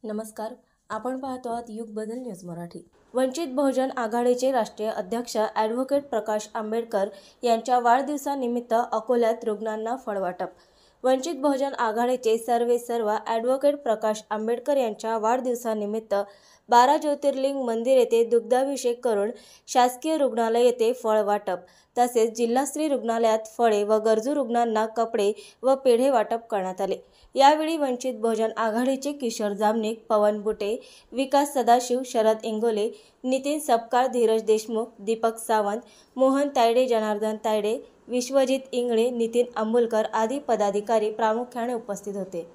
नमस्कार, आपण पाहतो आहात युग बदल न्यूज मराठी। वंचित बहुजन आघाडीचे राष्ट्रीय अध्यक्ष ॲडव्होकेट प्रकाश आंबेडकर यांच्या वाढदिवसानिमित्त अकोल्यात रुग्णांना फळ वाटप। वंचित बहुजन आघाडीचे सर्व ॲडव्होकेट प्रकाश आंबेडकर यांच्या वाढदिवसानिमित्त 12 ज्योतिर्लिंग मंदिर येथे दुग्धाभिषेक करून शासकीय रुग्णालय येथे फळ वाटप तसेच जिल्हास्तरीय रुग्णालयात फळे व गरजू रुग्णांना कपडे व पेढे वाटप करण्यात आले। यावेळी वंचित बहुजन आघाडीचे किशोर जामनिक, पवन बुटे, विकास सदाशिव, शरद इंगोले, नितीन सपकाळ, धीरज देशमुख, दीपक सावंत, मोहन तायडे, जनार्दन तायडे, विश्वजित इंगळे, नितीन अंबुलकर आदी पदाधिकारी प्रामुख्याने उपस्थित होते।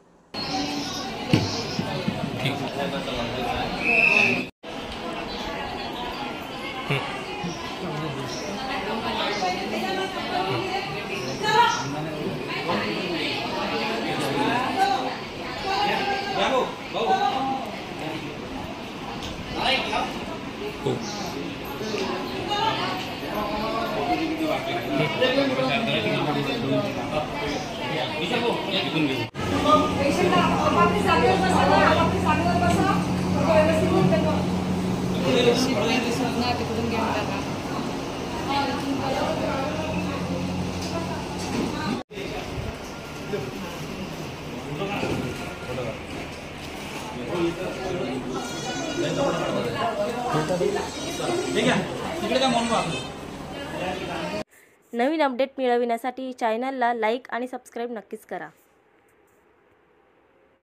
नवीन अपडेट मिळविण्यासाठी चॅनलला लाईक आणि सबस्क्राईब नक्कीच करा।